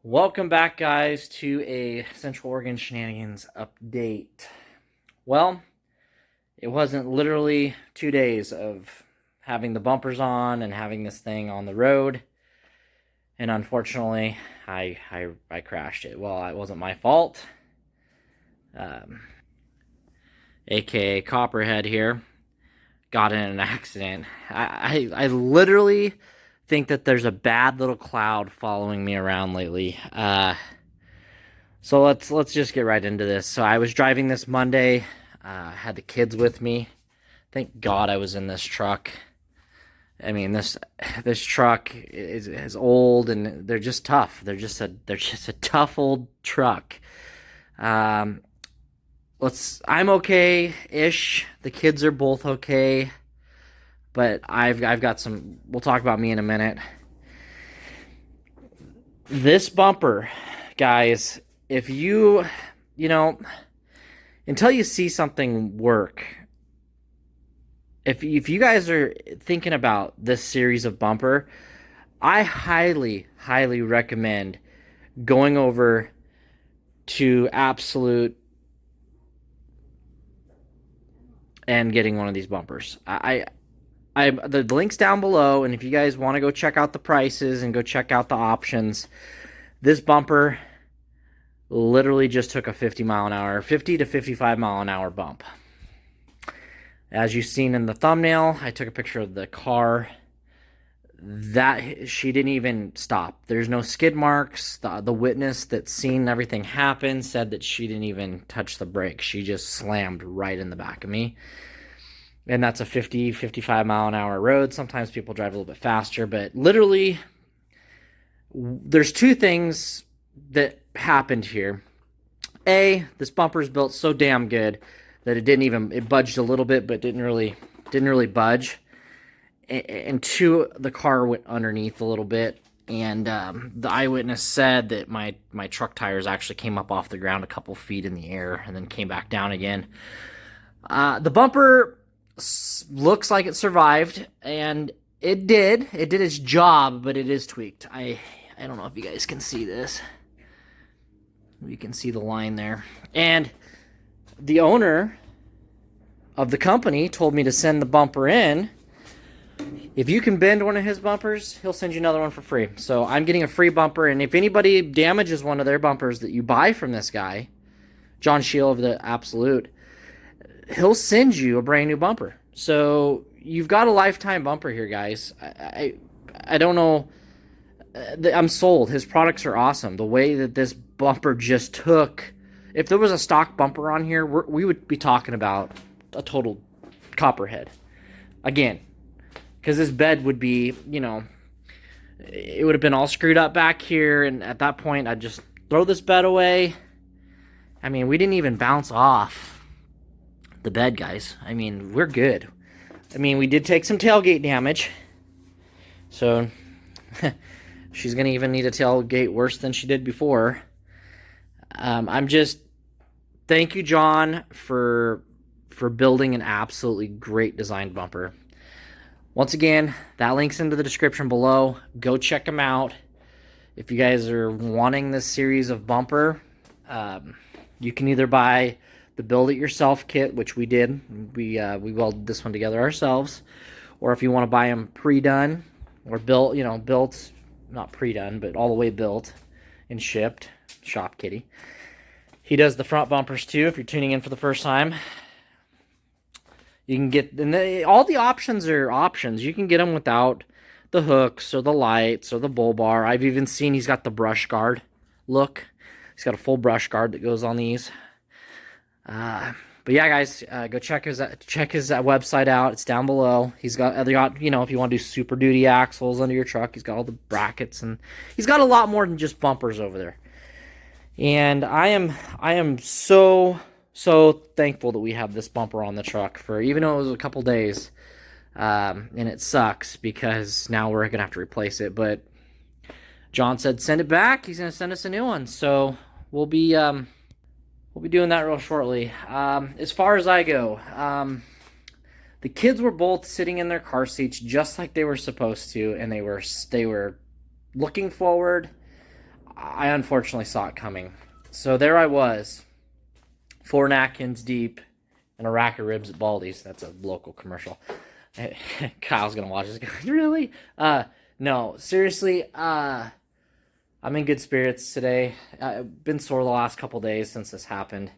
Welcome back, guys, to a Central Oregon Shenanigans update. Well, it wasn't literally 2 days of having the bumpers on and having this thing on the road, and unfortunately, I crashed it. Well, it wasn't my fault. AKA Copperhead here got in an accident. I literally think that there's a bad little cloud following me around lately. So let's just get right into this. So I was driving this Monday, had the kids with me. Thank God I was in this truck. I mean, this truck is old and they're just tough. They're just a tough old truck. I'm okay-ish. The kids are both okay. But I've got some, we'll talk about me in a minute. This bumper, guys, if you until you see something work, if you guys are thinking about this series of bumper, I highly recommend going over to Absolute and getting one of these bumpers. The link's down below, and if you guys want to go check out the prices and go check out the options, this bumper literally just took a 50 to 55 mile an hour bump. As you've seen in the thumbnail, I took a picture of the car. That she didn't even stop. There's no skid marks. The witness that's seen everything happen said that she didn't even touch the brake. She just slammed right in the back of me. And that's a 55 mile an hour road. Sometimes people drive a little bit faster, but literally, there's two things that happened here. A, this bumper is built so damn good that it budged a little bit, but didn't really budge. And two, the car went underneath a little bit, and the eyewitness said that my truck tires actually came up off the ground a couple feet in the air and then came back down again. The bumper looks like it survived, and it did its job, but it is tweaked. I don't know if you guys can see this. You can see the line there. And the owner of the company told me to send the bumper in. If you can bend one of his bumpers, he'll send you another one for free. So I'm getting a free bumper, and if anybody damages one of their bumpers that you buy from this guy, John Shield of the Absolute, he'll send you a brand new bumper. So you've got a lifetime bumper here, guys. I don't know. I'm sold. His products are awesome. The way that this bumper just took, if there was a stock bumper on here, we would be talking about a total Copperhead. Again, because this bed would be, it would have been all screwed up back here. And at that point, I'd just throw this bed away. I mean, we didn't even bounce off the bed, guys. I mean, we're good. I mean, we did take some tailgate damage. So she's going to even need a tailgate worse than she did before. Thank you, John, for building an absolutely great designed bumper. Once again, that link's into the description below. Go check them out. If you guys are wanting this series of bumper, you can either buy the build it yourself kit, which we did. We welded this one together ourselves. Or if you want to buy them pre-done or built, not pre-done, but all the way built and shipped. Shop Kitty. He does the front bumpers too. If you're tuning in for the first time, you can get, all the options are options. You can get them without the hooks or the lights or the bull bar. I've even seen he's got the brush guard look. He's got a full brush guard that goes on these. But yeah, guys, go check his website out. It's down below. He's got, if you want to do Super Duty axles under your truck, he's got all the brackets, and he's got a lot more than just bumpers over there. And I am so thankful that we have this bumper on the truck for, even though it was a couple days, and it sucks because now we're gonna have to replace it. But John said send it back. He's gonna send us a new one, so we'll be doing that real shortly. As far as I go, the kids were both sitting in their car seats just like they were supposed to, and they were looking forward. I unfortunately saw it coming. So there I was, 4 napkins deep and a rack of ribs at Baldy's. That's a local commercial. Kyle's gonna watch this. Really? No, seriously. I'm in good spirits today. I've been sore the last couple days since this happened.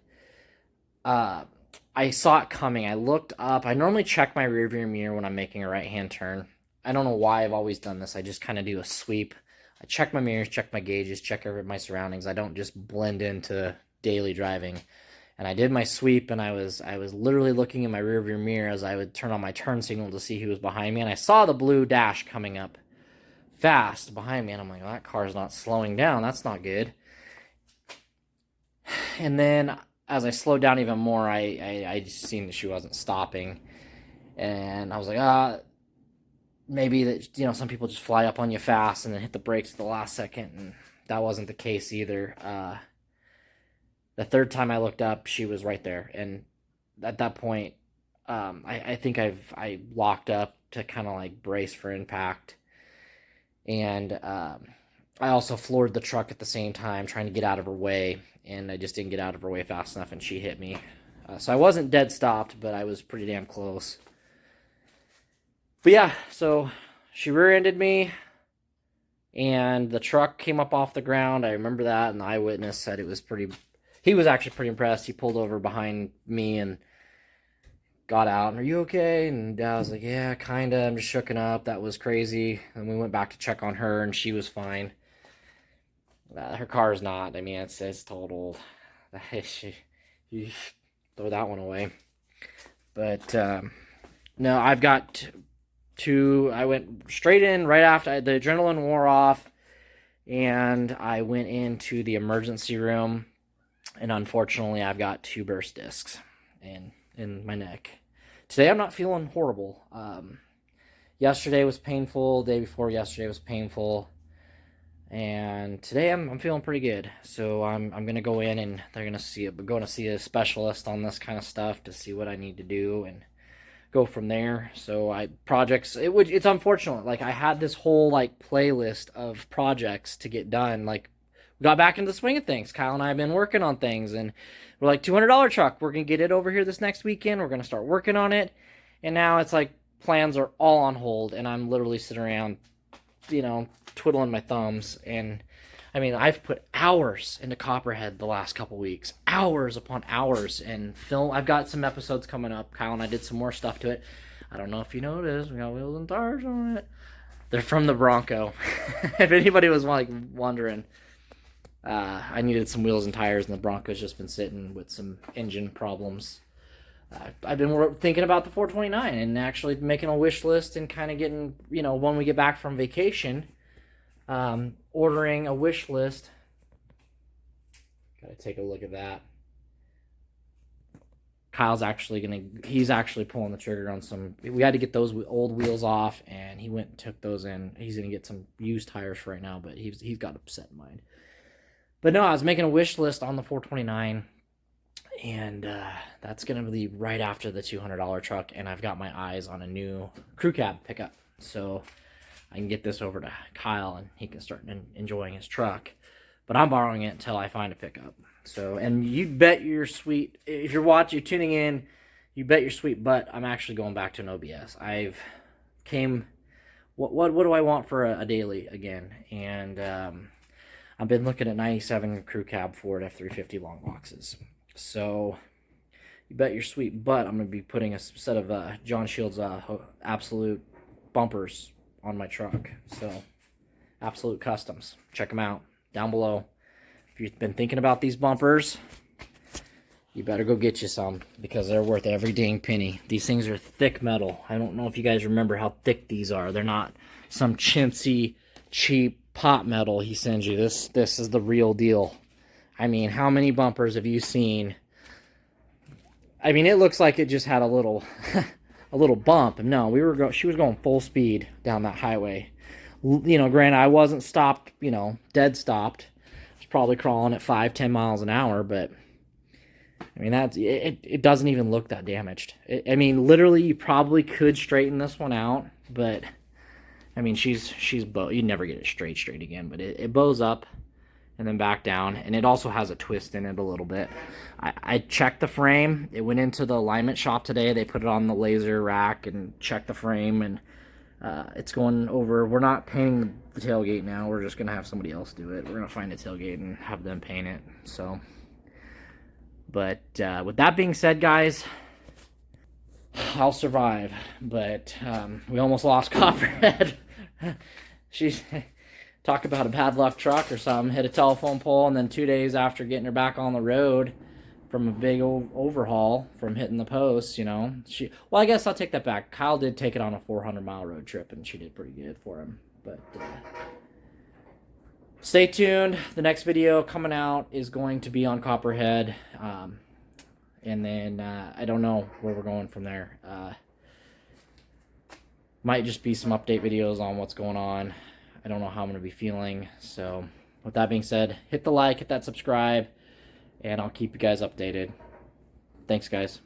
I saw it coming. I looked up. I normally check my rearview mirror when I'm making a right-hand turn. I don't know why I've always done this. I just kind of do a sweep. I check my mirrors, check my gauges, check my surroundings. I don't just blend into daily driving. And I did my sweep, and I was literally looking in my rearview mirror as I would turn on my turn signal to see who was behind me, and I saw the blue dash coming up fast behind me, and I'm like, well, that car's not slowing down. That's not good. And then as I slowed down even more, I just seen that she wasn't stopping, and I was like, maybe that, some people just fly up on you fast and then hit the brakes at the last second, and that wasn't the case either. The third time I looked up, she was right there, and at that point, I think I locked up to kind of like brace for impact, and I also floored the truck at the same time, trying to get out of her way, and I just didn't get out of her way fast enough, and she hit me. So I wasn't dead stopped, but I was pretty damn close. But yeah, so she rear-ended me, and the truck came up off the ground. I remember that, and the eyewitness said it was he was actually pretty impressed. He pulled over behind me and got out. And, are you okay? And I was like, yeah, kind of. I'm just shooken up. That was crazy. And we went back to check on her, and she was fine. Her car is not. I mean, it's totaled. You throw that one away. But, no, I've got I went straight in right after the adrenaline wore off, and I went into the emergency room. And unfortunately, I've got 2 burst discs in my neck. Today, I'm not feeling horrible. Yesterday was painful. The day before yesterday was painful. And today, I'm feeling pretty good. So I'm gonna go in, and they're gonna going to see a specialist on this kind of stuff to see what I need to do and go from there. So it's unfortunate. Like, I had this whole like playlist of projects to get done. Like, got back into the swing of things. Kyle and I have been working on things, and we're like, $200 truck. We're going to get it over here this next weekend. We're going to start working on it. And now it's like plans are all on hold, and I'm literally sitting around, twiddling my thumbs. And I mean, I've put hours into Copperhead the last couple weeks, hours upon hours, and film. I've got some episodes coming up. Kyle and I did some more stuff to it. I don't know if you noticed, we got wheels and tires on it. They're from the Bronco. If anybody was like wondering. I needed some wheels and tires, and the Bronco's just been sitting with some engine problems. I've been thinking about the 429 and actually making a wish list and kind of getting, when we get back from vacation, ordering a wish list. Gotta take a look at that. Kyle's he's actually pulling the trigger on we had to get those old wheels off, and he went and took those in. He's going to get some used tires for right now, but he's got a set in mind. But no, I was making a wish list on the 429, and that's going to be right after the $200 truck, and I've got my eyes on a new crew cab pickup. So I can get this over to Kyle, and he can start enjoying his truck. But I'm borrowing it until I find a pickup. So, and you bet your sweet, if you're tuning in, you bet your sweet butt I'm actually going back to an OBS. What do I want for a daily again? And I've been looking at 97 crew cab Ford F350 long boxes. So you bet your sweet butt I'm going to be putting a set of John Shields Absolute bumpers on my truck. So Absolute Customs. Check them out down below. If you've been thinking about these bumpers, you better go get you some, because they're worth every dang penny. These things are thick metal. I don't know if you guys remember how thick these are. They're not some chintzy, cheap pot metal he sends you. This is the real deal. I mean, how many bumpers have you seen? I mean, it looks like it just had a little a little bump. No, she was going full speed down that highway. Granted, I wasn't stopped, dead stopped. I was probably crawling at 5-10 miles an hour, but I mean, it doesn't even look that damaged. I mean, literally, you probably could straighten this one out, but I mean, she's bow. You'd never get it straight again, but it bows up, and then back down. And it also has a twist in it a little bit. I checked the frame. It went into the alignment shop today. They put it on the laser rack and checked the frame, and it's going over. We're not painting the tailgate now. We're just going to have somebody else do it. We're going to find a tailgate and have them paint it. So, but with that being said, guys, I'll survive. But we almost lost Copperhead. She's... Talk about a bad luck truck or something. Hit a telephone pole, and then 2 days after getting her back on the road from a big old overhaul from hitting the posts, you know. Well, I guess I'll take that back. Kyle did take it on a 400-mile road trip, and she did pretty good for him. But stay tuned. The next video coming out is going to be on Copperhead. And then I don't know where we're going from there. Might just be some update videos on what's going on. I don't know how I'm going to be feeling. So with that being said, hit the like, hit that subscribe, and I'll keep you guys updated. Thanks, guys.